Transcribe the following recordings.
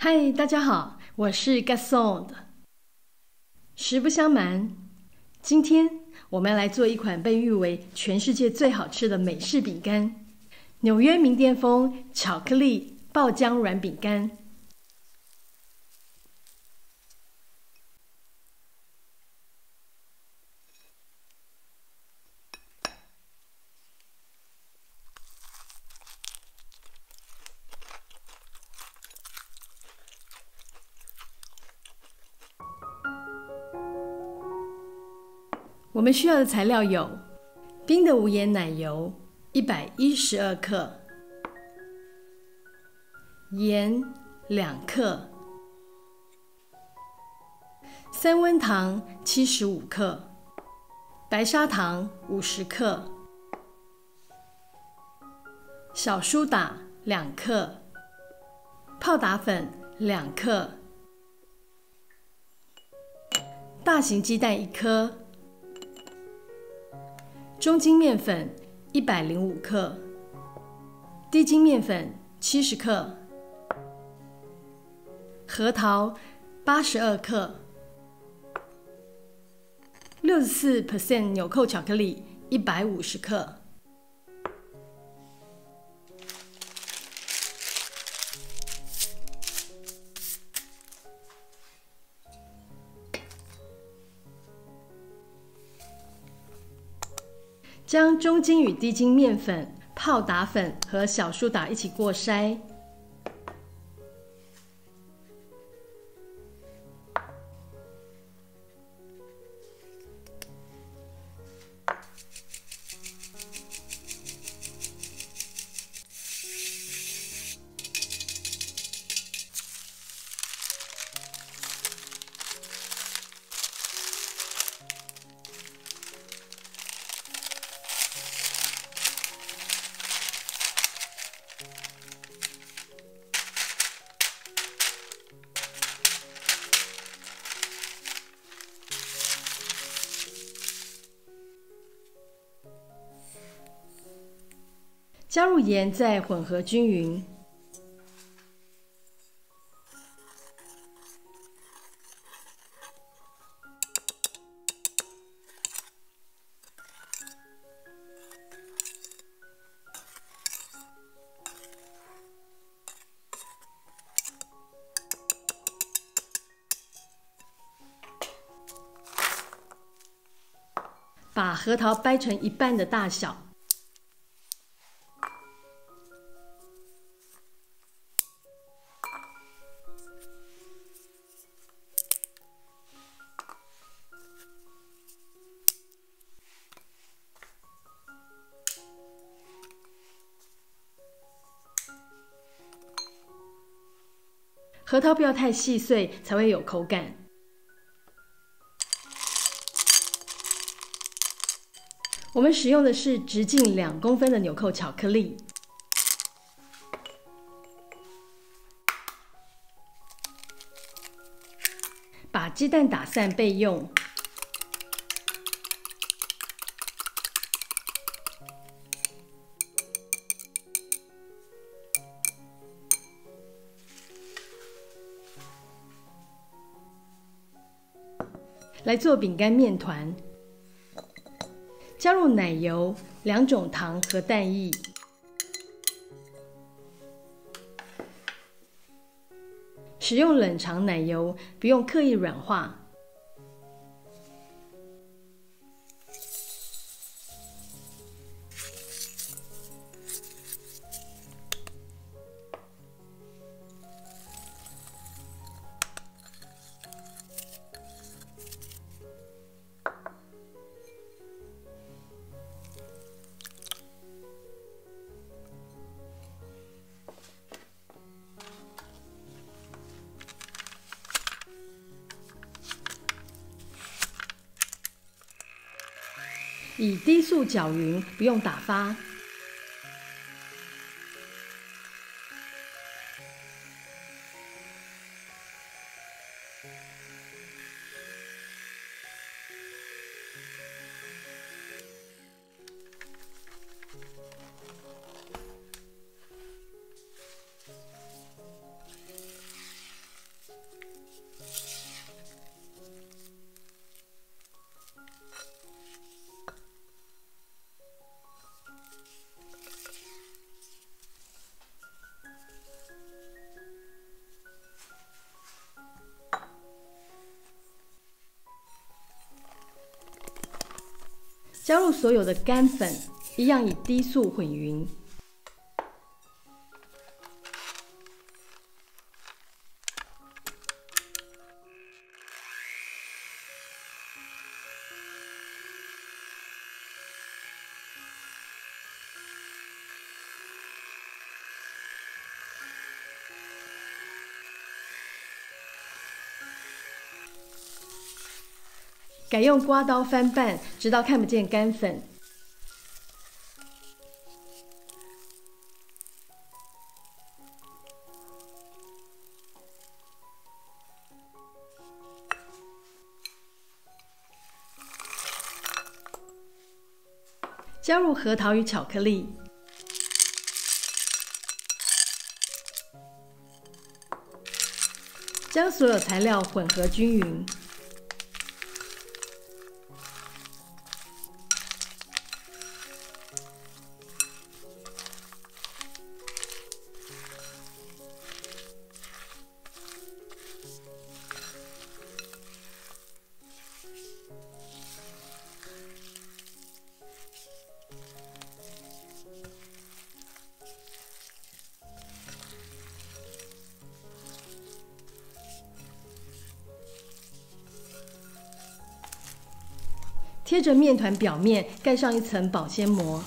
嗨，大家好，我是 Gaston。实不相瞒，今天我们要来做一款被誉为全世界最好吃的美式饼干——纽约名店风巧克力爆浆软饼干。我们需要的材料有：冰的无盐奶油112克，盐2克，三温糖75克，白砂糖50克，小苏打2克，泡打粉2克，大型鸡蛋1颗。中筋面粉105克，低筋面粉70克，核桃82克，64% 纽扣巧克力150克。将中筋与低筋面粉、泡打粉和小苏打一起过筛。加入盐，再混合均匀。把核桃掰成一半的大小。核桃不要太细碎，才会有口感。我们使用的是直径2公分的纽扣巧克力。把鸡蛋打散备用。来做饼干面团，加入奶油、2种糖和蛋液，使用冷藏奶油，不用刻意软化。以低速搅匀，不用打发。加入所有的干粉，一样以低速混匀。改用刮刀翻拌，直到看不见干粉。加入核桃与巧克力，将所有材料混合均匀。贴着面团表面盖上一层保鲜膜。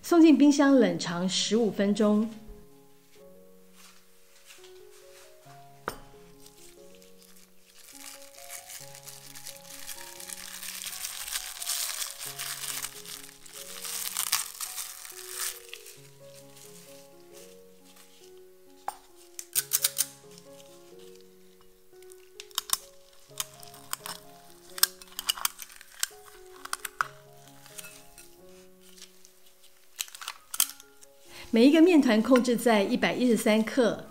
送进冰箱冷藏15分钟。每一个面团控制在113克。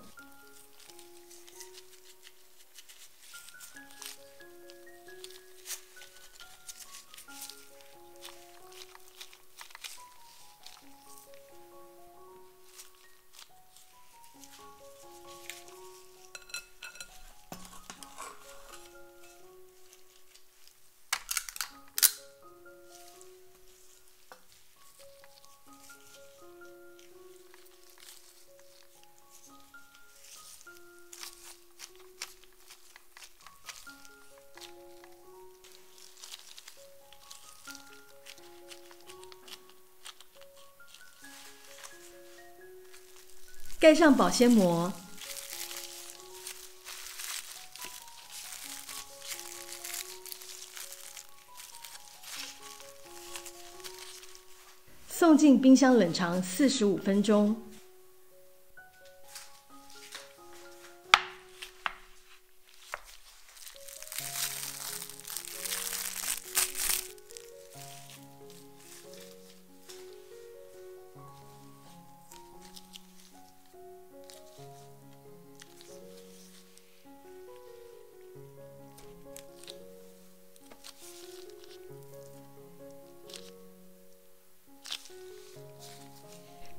盖上保鲜膜，送进冰箱冷藏45分钟。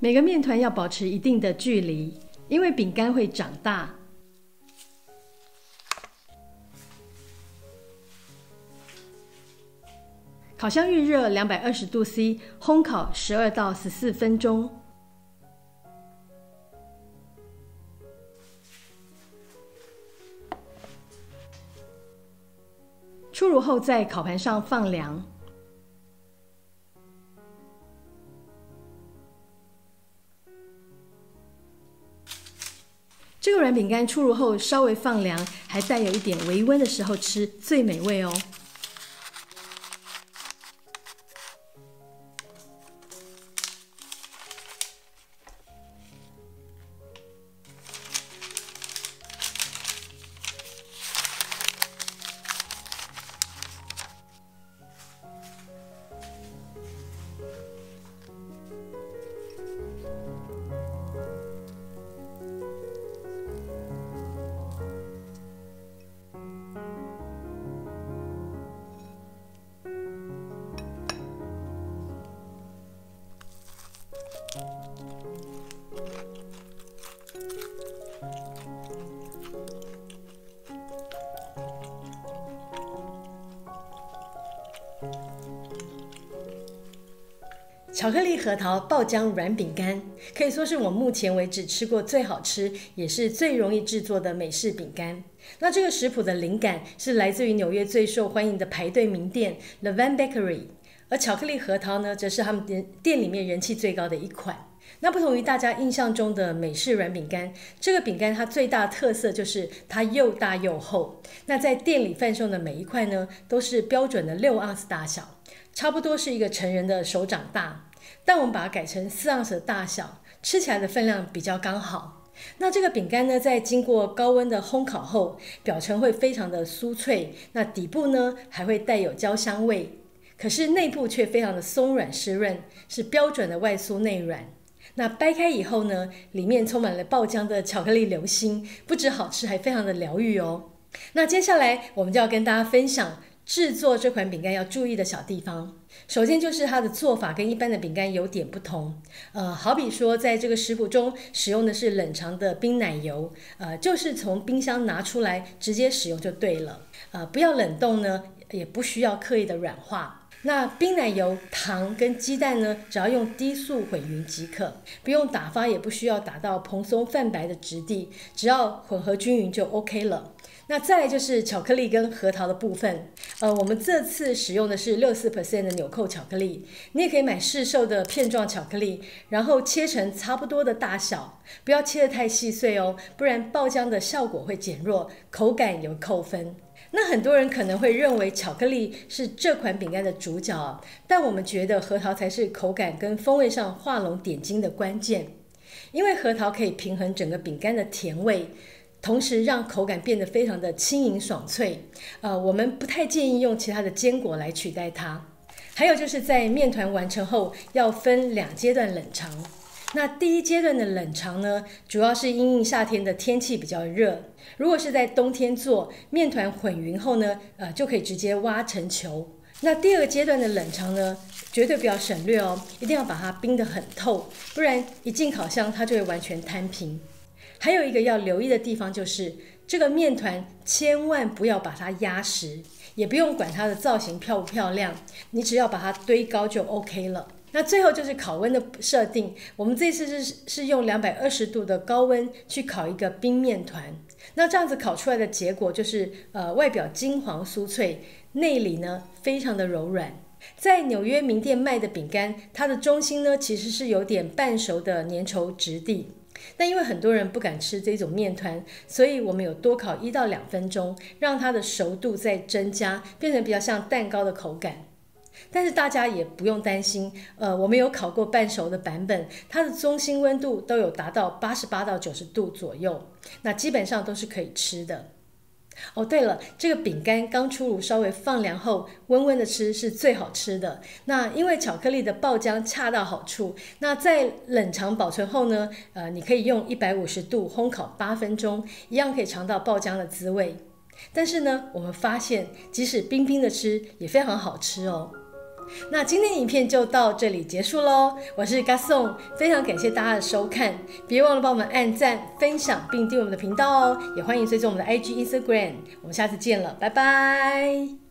每个面团要保持一定的距离，因为饼干会长大。烤箱预热220度C， 烘烤12到14分钟。出炉后在烤盘上放凉。这个软饼干出炉后稍微放凉，还带有一点微温的时候吃最美味哦。巧克力核桃爆浆软饼干可以说是我目前为止吃过最好吃，也是最容易制作的美式饼干。那这个食谱的灵感是来自于纽约最受欢迎的排队名店 Levain Bakery， 而巧克力核桃呢，则是他们店里面人气最高的一款。那不同于大家印象中的美式软饼干，这个饼干它最大的特色就是它又大又厚。那在店里贩售的每一块呢，都是标准的6盎司大小，差不多是一个成人的手掌大。但我们把它改成4盎司的大小，吃起来的分量比较刚好。那这个饼干呢，在经过高温的烘烤后，表层会非常的酥脆，那底部呢还会带有焦香味，可是内部却非常的松软湿润，是标准的外酥内软。那掰开以后呢，里面充满了爆浆的巧克力流心，不止好吃，还非常的疗愈哦。那接下来我们就要跟大家分享制作这款饼干要注意的小地方。首先就是它的做法跟一般的饼干有点不同，好比说在这个食谱中使用的是冷藏的冰奶油，就是从冰箱拿出来直接使用就对了，不要冷冻呢，也不需要刻意的软化。那冰奶油、糖跟鸡蛋呢，只要用低速混匀即可，不用打发，也不需要打到蓬松泛白的质地，只要混合均匀就 OK 了。那再来就是巧克力跟核桃的部分，我们这次使用的是64% 的纽扣巧克力，你也可以买市售的片状巧克力，然后切成差不多的大小，不要切得太细碎哦，不然爆浆的效果会减弱，口感有扣分。那很多人可能会认为巧克力是这款饼干的主角，但我们觉得核桃才是口感跟风味上画龙点睛的关键，因为核桃可以平衡整个饼干的甜味，同时让口感变得非常的轻盈爽脆。我们不太建议用其他的坚果来取代它。还有就是在面团完成后要分2阶段冷藏。那第一阶段的冷藏呢，主要是因应夏天的天气比较热，如果是在冬天做，面团混匀后呢，就可以直接挖成球。那第2个阶段的冷藏呢，绝对不要省略哦，一定要把它冰得很透，不然一进烤箱它就会完全摊平。还有一个要留意的地方就是，这个面团千万不要把它压实，也不用管它的造型漂不漂亮，你只要把它堆高就 OK 了。那最后就是烤温的设定，我们这次是用220度的高温去烤一个冰面团，那这样子烤出来的结果就是外表金黄酥脆，内里呢非常的柔软。在纽约名店卖的饼干，它的中心呢其实是有点半熟的粘稠质地，但因为很多人不敢吃这种面团，所以我们有多烤1到2分钟，让它的熟度再增加，变成比较像蛋糕的口感。但是大家也不用担心，我们有烤过半熟的版本，它的中心温度都有达到88到90度左右，那基本上都是可以吃的。哦，对了，这个饼干刚出炉稍微放凉后，温温的吃是最好吃的。那因为巧克力的爆浆恰到好处，那在冷藏保存后呢，你可以用150度烘烤8分钟，一样可以尝到爆浆的滋味。但是呢，我们发现即使冰冰的吃也非常好吃哦。那今天的影片就到这里结束咯，我是 Gaston， 非常感谢大家的收看，别忘了帮我们按赞、分享并订阅我们的频道哦，也欢迎追踪我们的 IG、Instagram， 我们下次见了，拜拜。